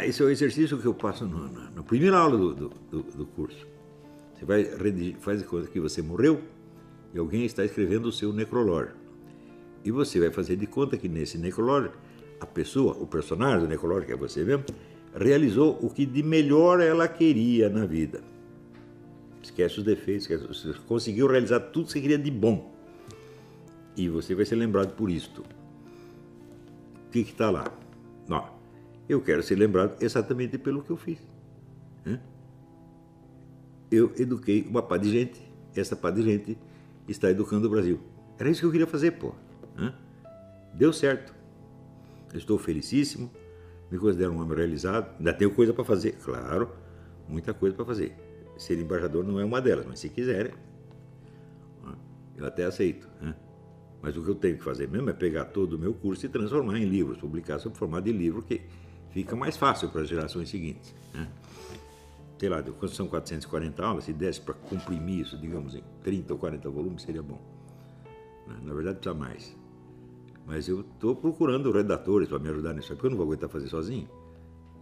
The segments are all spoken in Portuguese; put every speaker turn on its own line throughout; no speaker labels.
esse é o exercício que eu passo na primeira aula do curso. Você vai redigir, faz de conta que você morreu e alguém está escrevendo o seu necrológio. E você vai fazer de conta que nesse necrológio, a pessoa, o personagem do necrológio, que é você mesmo, realizou o que de melhor ela queria na vida. Esquece os defeitos, você conseguiu realizar tudo que você queria de bom. E você vai ser lembrado por isto. O que está lá? Não, eu quero ser lembrado exatamente pelo que eu fiz. Eu eduquei uma pá de gente, essa pá de gente está educando o Brasil. Era isso que eu queria fazer, pô. Deu certo. Eu estou felicíssimo, me considero um homem realizado, ainda tenho coisa para fazer, claro, muita coisa para fazer. Ser embaixador não é uma delas, mas se quiserem, eu até aceito. Mas o que eu tenho que fazer mesmo é pegar todo o meu curso e transformar em livros, publicar sob formato de livro, que fica mais fácil para as gerações seguintes. Sei lá, são 440 aulas, se desse para comprimir isso, digamos, em 30 ou 40 volumes, seria bom. Na verdade, precisa mais. Mas eu estou procurando redatores para me ajudar nisso, porque eu não vou aguentar fazer sozinho.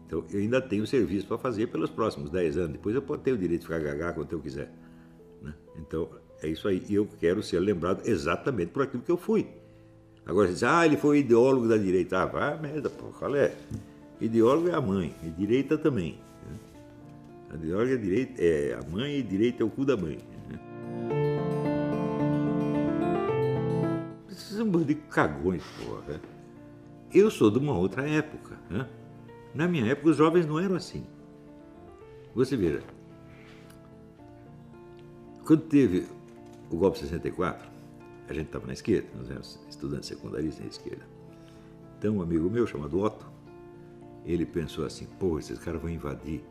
Então, eu ainda tenho serviço para fazer pelos próximos 10 anos. Depois eu posso ter o direito de ficar gagá quanto eu quiser. Então, é isso aí. E eu quero ser lembrado exatamente por aquilo que eu fui. Agora, você diz, ele foi ideólogo da direita. Vai merda, pô, qual é? Ideólogo é a mãe, e direita também. A ideóloga é a mãe e direita é o cu da mãe. Vocês são um bando de cagões, porra. Eu sou de uma outra época. Na minha época, os jovens não eram assim. Você veja, quando teve o golpe de 64, a gente estava na esquerda, nós éramos estudantes secundaristas na esquerda. Então, um amigo meu, chamado Otto, ele pensou assim, pô, esses caras vão invadir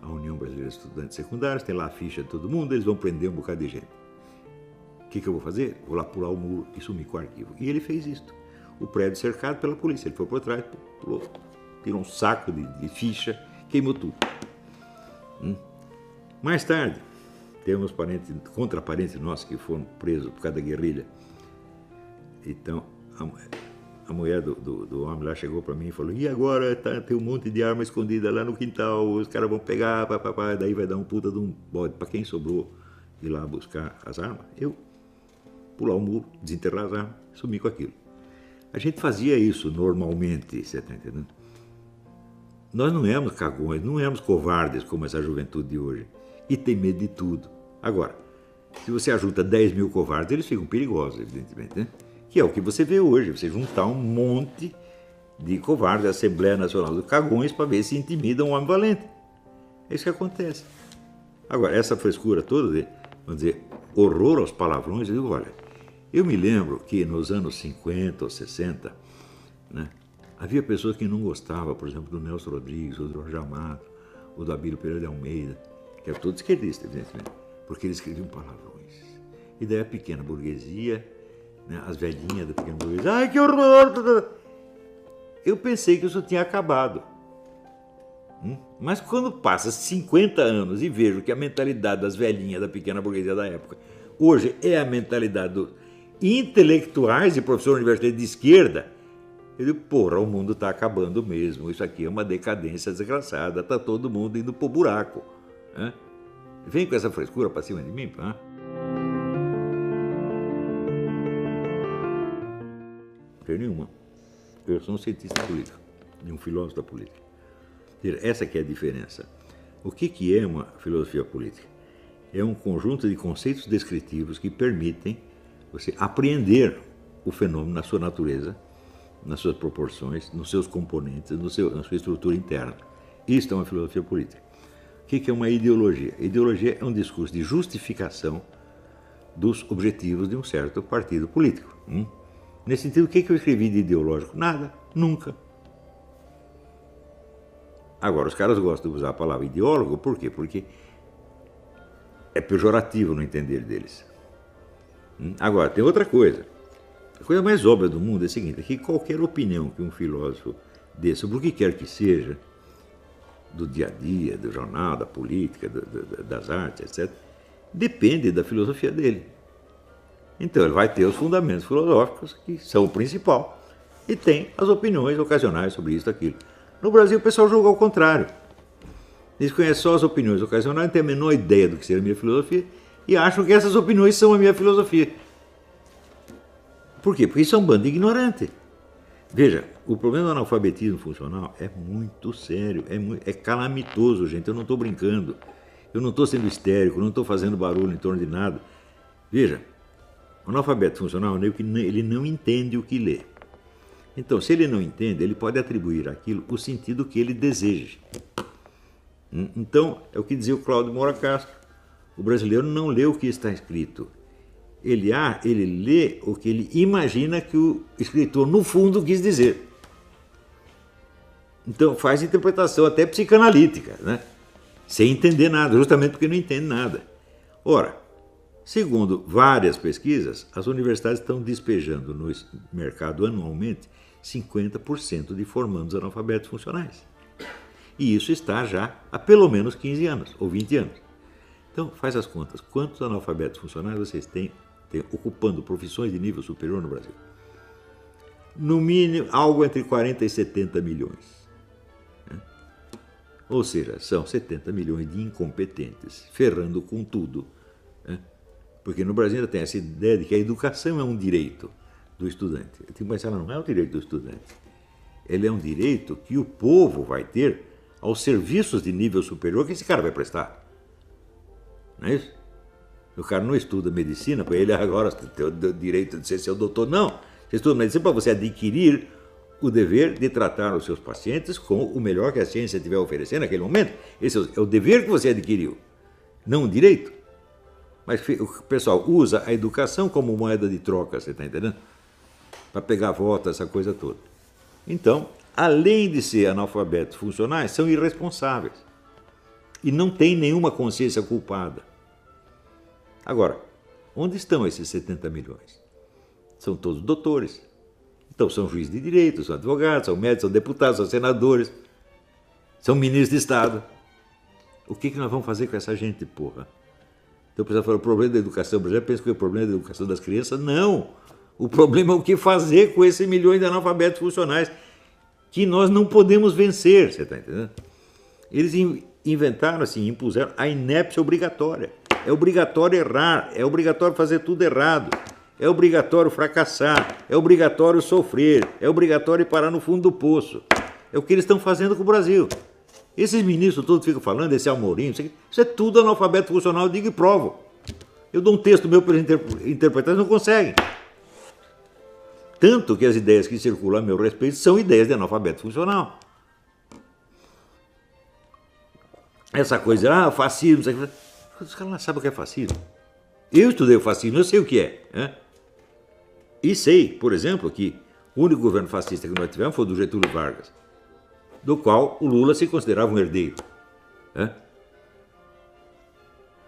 a União Brasileira de Estudantes Secundários, tem lá a ficha de todo mundo, eles vão prender um bocado de gente. O que eu vou fazer? Vou lá pular o muro e sumir com o arquivo. E ele fez isso. O prédio cercado pela polícia. Ele foi por trás, pulou, tirou um saco de ficha, queimou tudo. Mais tarde, temos contraparentes nossos que foram presos por causa da guerrilha. Então, a mulher do homem lá chegou para mim e falou, e agora tem um monte de arma escondida lá no quintal, os caras vão pegar, daí vai dar um puta de um bode. Para quem sobrou ir lá buscar as armas, eu pular o muro, desenterrar as armas, sumir com aquilo. A gente fazia isso normalmente, você está entendendo? Nós não éramos cagões, não éramos covardes como essa juventude de hoje. E tem medo de tudo. Agora, se você ajunta 10 mil covardes, eles ficam perigosos, evidentemente, né? Que é o que você vê hoje, você juntar um monte de covardes da Assembleia Nacional dos Cagões para ver se intimida um homem valente. É isso que acontece. Agora, essa frescura toda de, vamos dizer, horror aos palavrões, eu digo, olha, eu me lembro que nos anos 50 ou 60, né, havia pessoas que não gostavam, por exemplo, do Nelson Rodrigues, ou do Jorge Amado, ou do Abílio Pereira de Almeida, que era todo esquerdista, evidentemente, porque eles escreviam palavrões. E daí a pequena burguesia, né, as velhinhas da pequena burguesia, ai que horror! Eu pensei que isso tinha acabado. Mas quando passa 50 anos e vejo que a mentalidade das velhinhas da pequena burguesia da época hoje é a mentalidade dos intelectuais e professores universitários de esquerda, eu digo, porra, o mundo está acabando mesmo, isso aqui é uma decadência desgraçada, está todo mundo indo pro buraco. Vem com essa frescura para cima de mim, Não tem nenhuma. Eu sou um cientista político e um filósofo da política. Essa que é a diferença. O que é uma filosofia política? É um conjunto de conceitos descritivos que permitem você apreender o fenômeno na sua natureza, nas suas proporções, nos seus componentes, na sua estrutura interna. Isto é uma filosofia política. O que é uma ideologia? Ideologia é um discurso de justificação dos objetivos de um certo partido político. Nesse sentido, o que eu escrevi de ideológico? Nada, nunca. Agora, os caras gostam de usar a palavra ideólogo, por quê? Porque é pejorativo no entender deles. Agora, tem outra coisa. A coisa mais óbvia do mundo é a seguinte, é que qualquer opinião que um filósofo dê sobre o que quer que seja, do dia a dia, do jornal, da política, das artes, etc., depende da filosofia dele. Então, ele vai ter os fundamentos filosóficos, que são o principal, e tem as opiniões ocasionais sobre isso e aquilo. No Brasil o pessoal julga ao contrário. Eles conhecem só as opiniões ocasionais, não têm a menor ideia do que seria a minha filosofia e acham que essas opiniões são a minha filosofia. Por quê? Porque isso é um bando de ignorante. Veja, o problema do analfabetismo funcional é muito sério, é calamitoso, gente. Eu não estou brincando, eu não estou sendo histérico, não estou fazendo barulho em torno de nada. Veja, o analfabeto funcional é que ele não entende o que lê. Então, se ele não entende, ele pode atribuir àquilo o sentido que ele deseja. Então, é o que dizia o Cláudio Moura Castro. O brasileiro não lê o que está escrito. Ele lê o que ele imagina que o escritor, no fundo, quis dizer. Então, faz interpretação até psicanalítica, né? Sem entender nada, justamente porque não entende nada. Ora, segundo várias pesquisas, as universidades estão despejando no mercado anualmente 50% de formandos analfabetos funcionais. E isso está já há pelo menos 15 anos, ou 20 anos. Então, faz as contas. Quantos analfabetos funcionais vocês têm ocupando profissões de nível superior no Brasil? No mínimo, algo entre 40 e 70 milhões. Ou seja, são 70 milhões de incompetentes, ferrando com tudo. Porque no Brasil ainda tem essa ideia de que a educação é um direito do estudante. Mas ela não é um direito do estudante. Ele é um direito que o povo vai ter aos serviços de nível superior que esse cara vai prestar. Não é isso? O cara não estuda medicina, para ele agora tem o direito de ser seu doutor. Não, você estuda medicina para você adquirir o dever de tratar os seus pacientes com o melhor que a ciência tiver a oferecer naquele momento. Esse é o dever que você adquiriu, não o direito. Mas o pessoal usa a educação como moeda de troca, você está entendendo? Para pegar voto, essa coisa toda. Então, além de ser analfabetos funcionais, são irresponsáveis. E não têm nenhuma consciência culpada. Agora, onde estão esses 70 milhões? São todos doutores. Então, são juízes de direito, são advogados, são médicos, são deputados, são senadores, são ministros de Estado. O que nós vamos fazer com essa gente, porra? Então, o pessoal fala, o problema da educação brasileira, pensa que é o problema da educação das crianças. Não! O problema é o que fazer com esses milhões de analfabetos funcionais que nós não podemos vencer, você está entendendo? Eles inventaram, assim, impuseram a inépcia obrigatória. É obrigatório errar, é obrigatório fazer tudo errado, é obrigatório fracassar, é obrigatório sofrer, é obrigatório parar no fundo do poço. É o que eles estão fazendo com o Brasil. Esses ministros todos ficam falando, esse Amorim, isso é tudo analfabeto funcional, eu digo e provo. Eu dou um texto meu para eles interpretar, eles não conseguem. Tanto que as ideias que circulam a meu respeito são ideias de analfabeto funcional. Essa coisa, fascismo, os caras não sabem o que é fascismo. Eu estudei o fascismo, eu sei o que é. Né? E sei, por exemplo, que o único governo fascista que nós tivemos foi o do Getúlio Vargas, do qual o Lula se considerava um herdeiro. Né?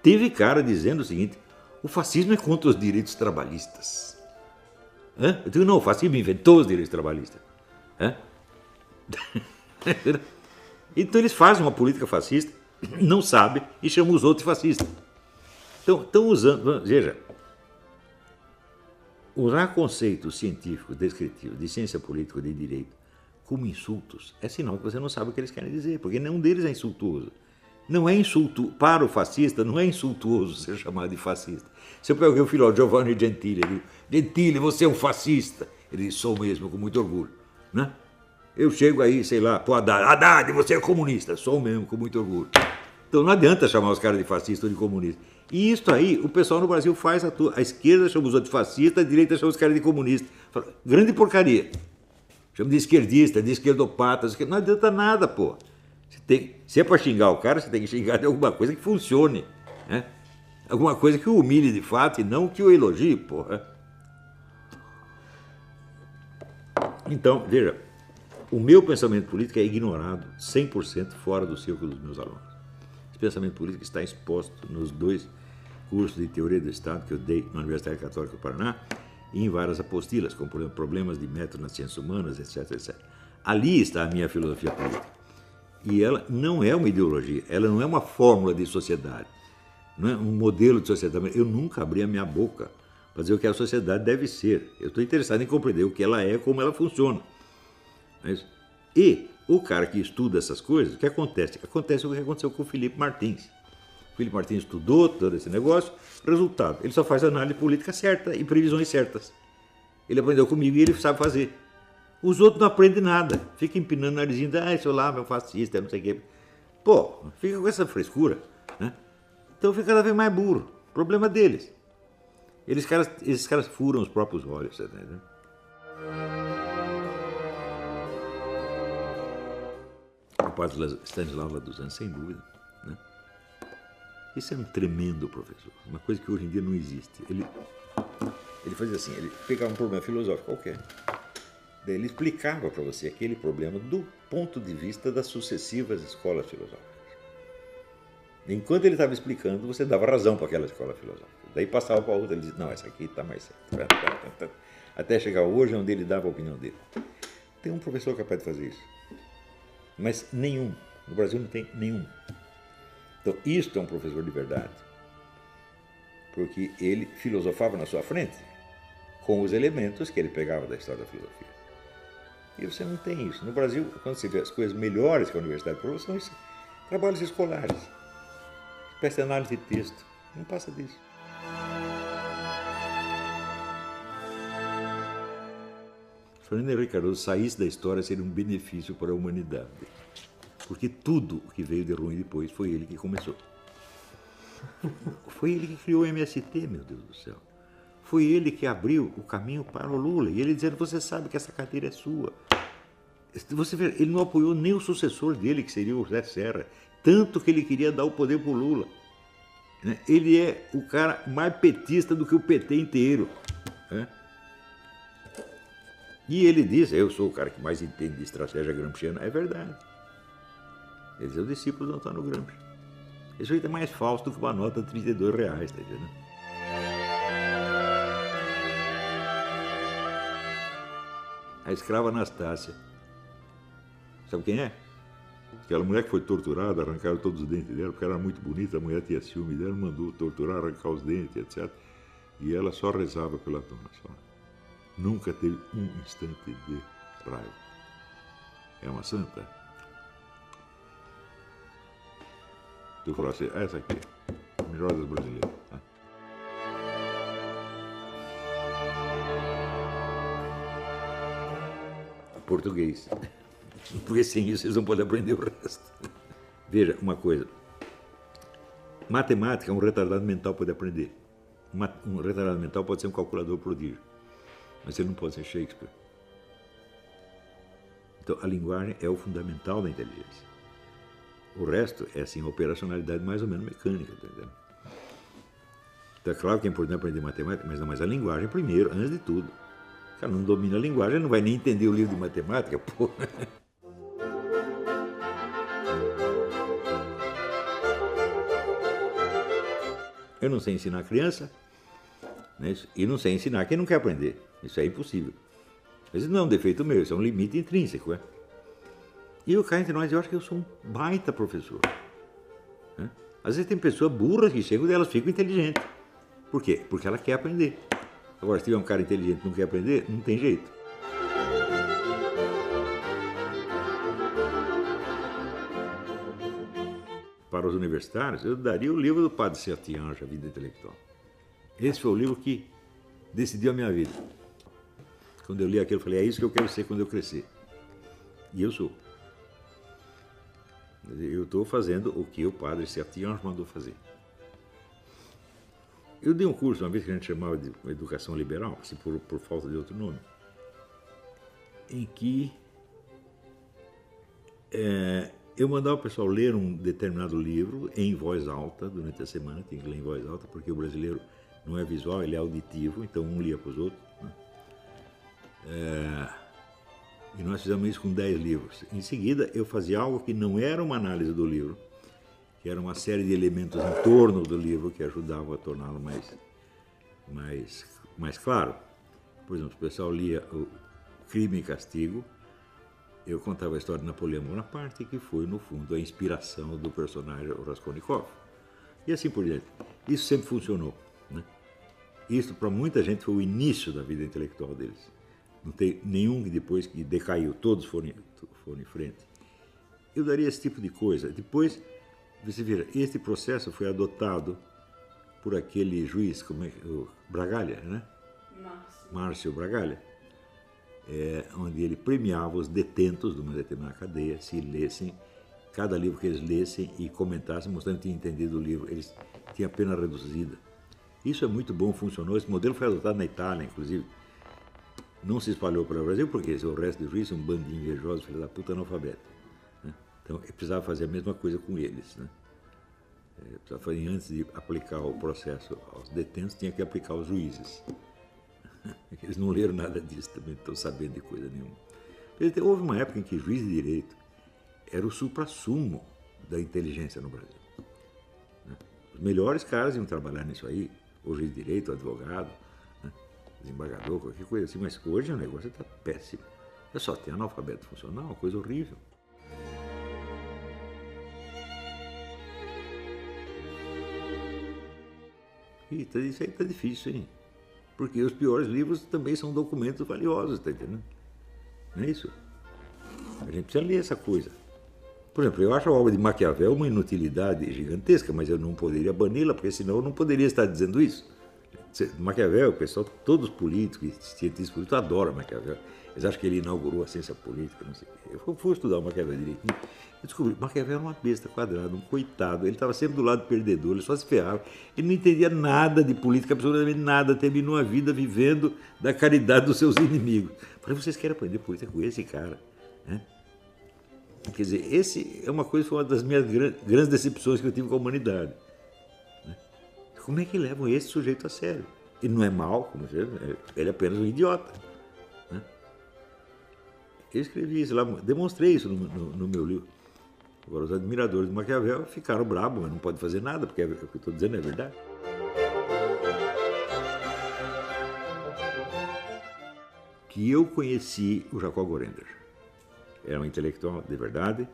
Teve cara dizendo o seguinte, o fascismo é contra os direitos trabalhistas. Eu digo, não, o fascismo inventou os direitos trabalhistas. Então eles fazem uma política fascista, não sabem e chamam os outros de fascistas. Então, estão usando, veja, usar conceitos científicos, descritivos, de ciência política, de direito, como insultos, é sinal que você não sabe o que eles querem dizer, porque nenhum deles é insultuoso. Não é insulto, para o fascista, não é insultuoso ser chamado de fascista. Se eu peguei o filósofo Giovanni Gentili, ele diz, Gentili, você é um fascista. Ele diz, sou mesmo, com muito orgulho. Né? Eu chego aí, sei lá, pro Haddad, você é comunista. Sou mesmo, com muito orgulho. Então não adianta chamar os caras de fascista ou de comunista. E isso aí, o pessoal no Brasil faz a esquerda chama os outros de fascista, a direita chama os caras de comunista. Grande porcaria. Chama de esquerdista, de esquerdopata, não adianta nada, pô. Se é para xingar o cara, você tem que xingar de alguma coisa que funcione. Né? Alguma coisa que o humilhe de fato e não que o elogie, porra. Então, veja, o meu pensamento político é ignorado 100% fora do círculo dos meus alunos. Esse pensamento político está exposto nos 2 cursos de teoria do Estado que eu dei na Universidade Católica do Paraná e em várias apostilas, como, por exemplo, problemas de método nas ciências humanas, etc, etc. Ali está a minha filosofia política. E ela não é uma ideologia, ela não é uma fórmula de sociedade, não é um modelo de sociedade. Eu nunca abri a minha boca para dizer o que a sociedade deve ser. Eu estou interessado em compreender o que ela é, como ela funciona. E o cara que estuda essas coisas, o que acontece? Acontece o que aconteceu com o Felipe Martins. O Felipe Martins estudou todo esse negócio, resultado, ele só faz análise política certa e previsões certas. Ele aprendeu comigo e ele sabe fazer. Os outros não aprendem nada, ficam empinando o narizinho, seu lá, meu fascista, não sei o quê. Pô, fica com essa frescura, né? Então fica cada vez mais burro. Problema deles. Esses caras furam os próprios olhos, tá entendendo? O padre Stanislau Laduzan, sem dúvida, né? Esse é um tremendo professor, uma coisa que hoje em dia não existe. Ele fazia assim, ele pegava um problema filosófico qualquer, daí ele explicava para você aquele problema do ponto de vista das sucessivas escolas filosóficas. Enquanto ele estava explicando, você dava razão para aquela escola filosófica. Daí passava para outra, ele dizia, não, essa aqui está mais certa. Até chegar hoje, onde ele dava a opinião dele. Tem um professor capaz de fazer isso. Mas nenhum. No Brasil não tem nenhum. Então, isto é um professor de verdade. Porque ele filosofava na sua frente com os elementos que ele pegava da história da filosofia. E você não tem isso. No Brasil, quando você vê as coisas melhores que a universidade prova, são trabalhos escolares. Espécie de análise de texto. Não passa disso. Fernando Henrique Cardoso saísse da história seria um benefício para a humanidade. Porque tudo o que veio de ruim depois foi ele que começou. Foi ele que criou o MST, meu Deus do céu. Foi ele que abriu o caminho para o Lula. E ele dizendo, você sabe que essa cadeira é sua. Você vê, ele não apoiou nem o sucessor dele, que seria o José Serra. Tanto que ele queria dar o poder para o Lula. Ele é o cara mais petista do que o PT inteiro. E ele diz, eu sou o cara que mais entende de estratégia gramsciana. É verdade. Ele é o discípulo do Antônio Gramsci. Isso aí é mais falso do que uma nota de R$32, tá entendendo? A escrava Anastácia. Sabe quem é? Aquela mulher que foi torturada, arrancaram todos os dentes dela, porque ela era muito bonita, a mulher tinha ciúme dela, mandou torturar, arrancar os dentes, etc. E ela só rezava pela dona, só. Nunca teve um instante de raiva. É uma santa. Tu falou assim, essa aqui, a melhor das brasileiras. Tá? Português. Porque sem isso eles não podem aprender o resto. Veja, uma coisa. Matemática, um retardado mental pode aprender. Um retardado mental pode ser um calculador prodígio. Mas ele não pode ser Shakespeare. Então, a linguagem é o fundamental da inteligência. O resto é, assim, a operacionalidade mais ou menos mecânica, tá entendendo? Então, é claro que é importante aprender matemática, mas a linguagem primeiro, antes de tudo. O cara não domina a linguagem, ele não vai nem entender o livro de matemática, pô. Eu não sei ensinar a criança, né, e não sei ensinar quem não quer aprender. Isso é impossível. Mas isso não é um defeito meu, isso é um limite intrínseco. É? E eu cá entre nós, eu acho que eu sou um baita professor. Né? Às vezes tem pessoas burras que chegam e elas ficam inteligentes. Por quê? Porque ela quer aprender. Agora, se tiver um cara inteligente que não quer aprender, não tem jeito. Para os universitários, eu daria o livro do Padre Sertiange, A Vida Intelectual. Esse foi o livro que decidiu a minha vida. Quando eu li aquilo, eu falei, é isso que eu quero ser quando eu crescer. E eu sou. Eu estou fazendo o que o Padre Sertiange mandou fazer. Eu dei um curso uma vez que a gente chamava de educação liberal, assim, por falta de outro nome, em que eu mandava o pessoal ler um determinado livro em voz alta durante a semana, tinha que ler em voz alta, porque o brasileiro não é visual, ele é auditivo, então um lia para os outros. Né? E nós fizemos isso com 10 livros. Em seguida, eu fazia algo que não era uma análise do livro, que era uma série de elementos em torno do livro que ajudavam a torná-lo mais claro. Por exemplo, o pessoal lia o Crime e Castigo, eu contava a história de Napoleão Bonaparte, que foi, no fundo, a inspiração do personagem Raskolnikov. E assim por diante. Isso sempre funcionou. Né? Isso, para muita gente, foi o início da vida intelectual deles. Não tem nenhum que depois que decaiu, todos foram em frente. eu daria esse tipo de coisa. Depois, você vira, este processo foi adotado por aquele juiz, o Bragalha, né? Márcio Bragalha, onde ele premiava os detentos de uma determinada cadeia se lessem, cada livro que eles lessem e comentassem, mostrando que tinham entendido o livro, eles tinham a pena reduzida. Isso é muito bom, funcionou. Esse modelo foi adotado na Itália, inclusive. Não se espalhou para o Brasil, porque o resto dos juízes são um bando de invejosos, filho da puta, analfabeto. Né? Então, eu precisava fazer a mesma coisa com eles. Né? Precisava fazer, antes de aplicar o processo aos detentos, tinha que aplicar aos juízes. Eles não leram nada disso também, não estão sabendo de coisa nenhuma. Houve uma época em que juiz de direito era o suprassumo da inteligência no Brasil. Né? Os melhores caras iam trabalhar nisso aí, o juiz de direito, o advogado, né? Desembargador, qualquer coisa assim, mas hoje o negócio está péssimo. É só ter analfabeto funcional, uma coisa horrível. E isso aí está difícil, hein? Porque os piores livros também são documentos valiosos, está entendendo? Não é isso? A gente precisa ler essa coisa. Por exemplo, eu acho a obra de Maquiavel uma inutilidade gigantesca, mas eu não poderia bani-la, porque senão eu não poderia estar dizendo isso. Maquiavel, o pessoal, todos os políticos e cientistas políticos adoram Maquiavel. Eles acham que ele inaugurou a ciência política, não sei o quê. Eu fui estudar o Maquiavel direitinho. Eu descobri que Maquiavel era uma besta quadrada, um coitado. Ele estava sempre do lado perdedor, ele só se ferrava. Ele não entendia nada de política, absolutamente nada. Terminou a vida vivendo da caridade dos seus inimigos. Falei, vocês querem aprender política com esse cara? Né? Quer dizer, esse é uma coisa, foi uma das minhas grandes decepções que eu tive com a humanidade. Né? Como é que levam esse sujeito a sério? Ele não é mau, como você, ele é apenas um idiota. Né? Eu escrevi isso lá, demonstrei isso no meu livro. Agora, os admiradores de Maquiavel ficaram bravos, mas não pode fazer nada, porque o que eu estou dizendo é verdade. Que eu conheci o Jacob Gorender. Era um intelectual de verdade.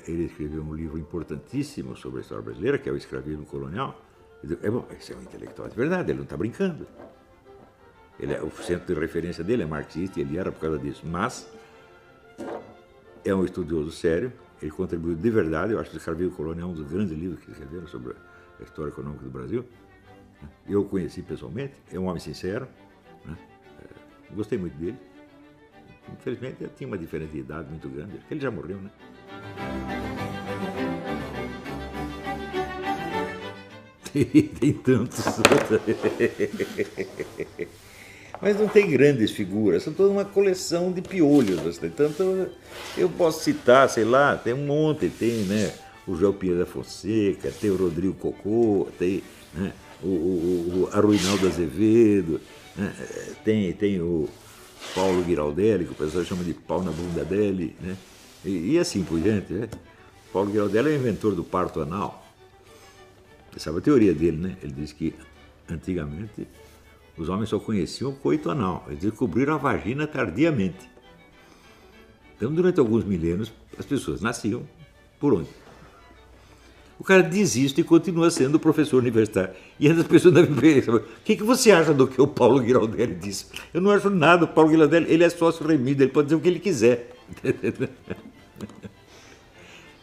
Ele escreveu um livro importantíssimo sobre a história brasileira, que é o Escravismo Colonial. Bom, esse é um intelectual de verdade, ele não está brincando. O centro de referência dele é marxista e ele era por causa disso. Mas é um estudioso sério, ele contribuiu de verdade. Eu acho que o Escravismo Colonial é um dos grandes livros que escreveram sobre a história econômica do Brasil. Eu o conheci pessoalmente, é um homem sincero. Né? Gostei muito dele. Infelizmente, ele tinha uma diferença de idade muito grande, porque ele já morreu, né? Tem tantos. Mas não tem grandes figuras, são toda uma coleção de piolhos. Tanto eu posso citar, sei lá, tem um monte, tem, né, o João Pinheiro da Fonseca, tem o Rodrigo Cocô, tem, né, o Arruinaldo Azevedo, né, tem o Paulo Giraldelli, que o pessoal chama de pau na bunda dele, né? E assim por diante. Né? Paulo Giraldelli é o inventor do parto anal. Você sabe a teoria dele, né? Ele diz que antigamente os homens só conheciam o coito anal, eles descobriram a vagina tardiamente. Então, durante alguns milênios, as pessoas nasciam por onde? O cara desiste e continua sendo professor universitário. E as pessoas devem pensar, o que você acha do que o Paulo Giraldelli disse? Eu não acho nada, o Paulo Giraldelli, ele é sócio remido, ele pode dizer o que ele quiser.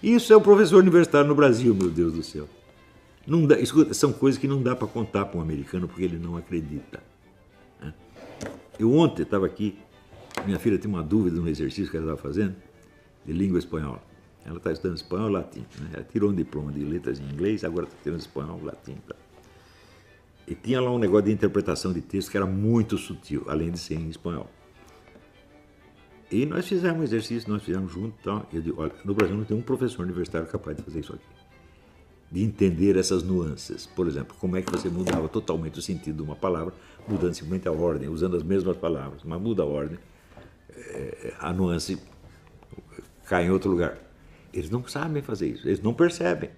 Isso é o professor universitário no Brasil, meu Deus do céu. Não dá, escuta, são coisas que não dá para contar para um americano porque ele não acredita. Eu ontem estava aqui, minha filha tinha uma dúvida no exercício que ela estava fazendo, de língua espanhola. Ela está estudando espanhol e latim. Né? Ela tirou um diploma de letras em inglês, agora está tirando espanhol e latim. Tá? E tinha lá um negócio de interpretação de texto que era muito sutil, além de ser em espanhol. E nós fizemos um exercício, nós fizemos junto. Tá? Eu digo, olha, no Brasil não tem um professor universitário capaz de fazer isso aqui. De entender essas nuances. Por exemplo, como é que você mudava totalmente o sentido de uma palavra, mudando simplesmente a ordem, usando as mesmas palavras, mas muda a ordem, a nuance cai em outro lugar. Eles não sabem fazer isso, eles não percebem.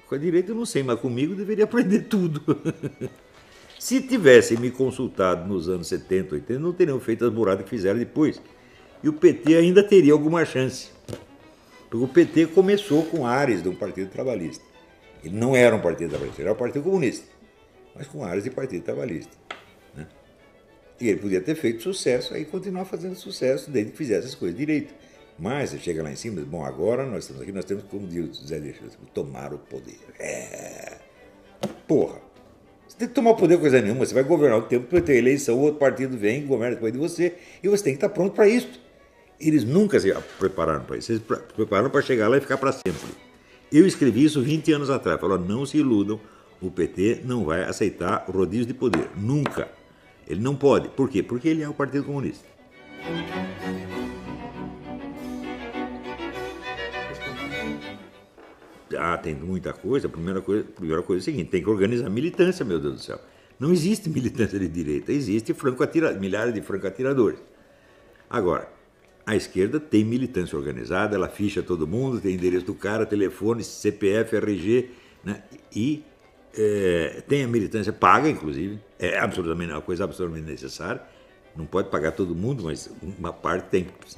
Com a direita eu não sei, mas comigo eu deveria aprender tudo. Se tivessem me consultado nos anos 70, 80, não teriam feito as buradas que fizeram depois. E o PT ainda teria alguma chance. Porque o PT começou com ares de um partido trabalhista. Ele não era um partido trabalhista, ele era um partido comunista, mas com ares de partido trabalhista. Né? E ele podia ter feito sucesso, aí continuar fazendo sucesso, desde que fizesse as coisas direito. Mas você chega lá em cima e diz, bom, agora nós estamos aqui, nós temos, como diz o Zé Alexandre, tomar o poder. Porra! Você tem que tomar o poder coisa nenhuma, você vai governar o tempo, vai ter eleição, o outro partido vem, governa depois de você, e você tem que estar pronto para isso. Eles nunca se prepararam para isso, eles se prepararam para chegar lá e ficar para sempre. Eu escrevi isso 20 anos atrás, falou, não se iludam, o PT não vai aceitar o rodízio de poder, nunca. Ele não pode. Por quê? Porque ele é o Partido Comunista. Ah, tem muita coisa. A primeira coisa é o seguinte, tem que organizar militância, meu Deus do céu. Não existe militância de direita, existe milhares de franco-atiradores. Agora, a esquerda tem militância organizada, ela ficha todo mundo, tem endereço do cara, telefone, CPF, RG, né? E tem a militância paga, inclusive, é absolutamente uma coisa absolutamente necessária. Não pode pagar todo mundo, mas uma parte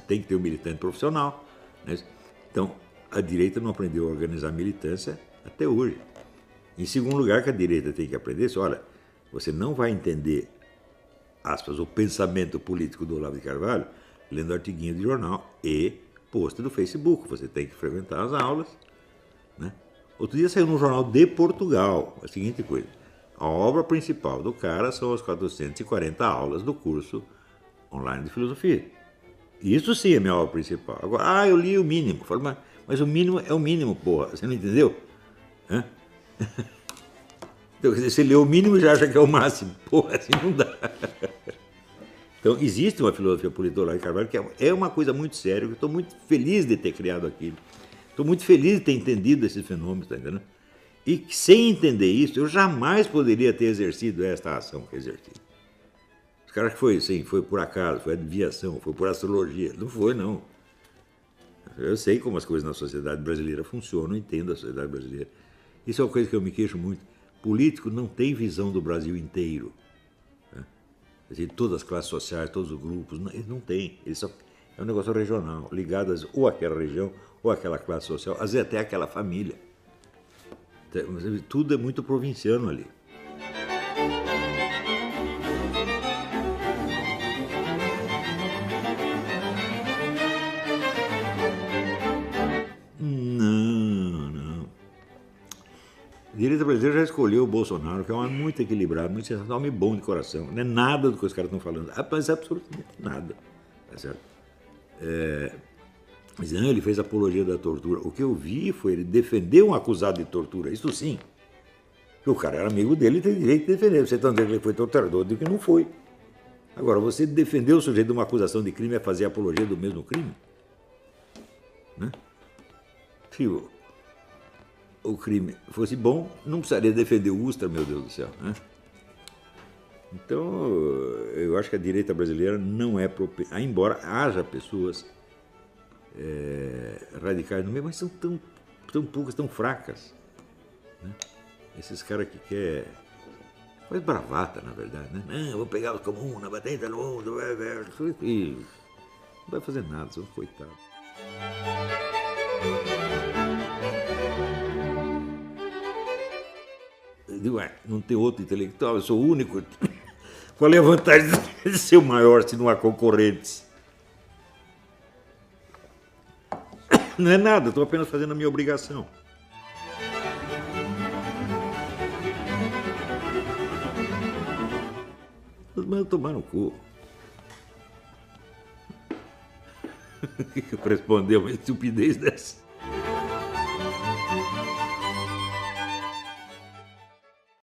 tem que ter um militante profissional, né? Então, a direita não aprendeu a organizar militância até hoje. Em segundo lugar, que a direita tem que aprender, olha, você não vai entender, aspas, o pensamento político do Olavo de Carvalho lendo artiguinho de jornal e post do Facebook. Você tem que frequentar as aulas, né? Outro dia saiu no jornal de Portugal a seguinte coisa: a obra principal do cara são as 440 aulas do curso online de filosofia. Isso sim é minha obra principal. Agora, eu li o mínimo. Falo, mas o mínimo é o mínimo, porra. Você não entendeu? Hã? Então, você lê o mínimo e já acha que é o máximo. Porra, assim não dá. Então, existe uma filosofia política do Olavo de Carvalho que é uma coisa muito séria. Eu estou muito feliz de ter criado aquilo. Estou muito feliz de ter entendido esses fenômenos, tá entendendo? E sem entender isso, eu jamais poderia ter exercido esta ação que exerci. Os caras que foi por acaso, foi adivinhação, foi por astrologia. Não foi, não. Eu sei como as coisas na sociedade brasileira funcionam, entendo a sociedade brasileira. Isso é uma coisa que eu me queixo muito. Político não tem visão do Brasil inteiro. Né? Assim, todas as classes sociais, todos os grupos, eles não têm. É um negócio regional, ligado ou àquela região, ou àquela classe social, às vezes até àquela família. Tudo é muito provinciano ali. Não. A direita brasileira já escolheu o Bolsonaro, que é um homem muito equilibrado, muito sensacional, um homem bom de coração. Não é nada do que os caras estão falando, mas absolutamente nada. Tá certo? Mas não, ele fez apologia da tortura. O que eu vi foi ele defender um acusado de tortura, isso sim. O cara era amigo dele e tem direito de defender. Você está dizendo que ele foi torturador, eu digo que não foi. Agora, você defender o sujeito de uma acusação de crime é fazer apologia do mesmo crime? Né? Se o crime fosse bom, não precisaria defender o Ustra, meu Deus do céu. Né? Então, eu acho que a direita brasileira não é propensa, embora haja pessoas radicais no meio, mas são tão poucas, tão fracas. Né? Esses caras que querem... Faz bravata, na verdade, né? Não, eu vou pegar os comuns, na batenta no mundo, e não vai fazer nada, são coitados. Eu digo, não tem outro intelectual, eu sou o único. Qual é a vantagem de ser o maior se não há concorrentes? Não é nada, estou apenas fazendo a minha obrigação. Mas eu tomar no cu. O que eu responder uma estupidez dessa?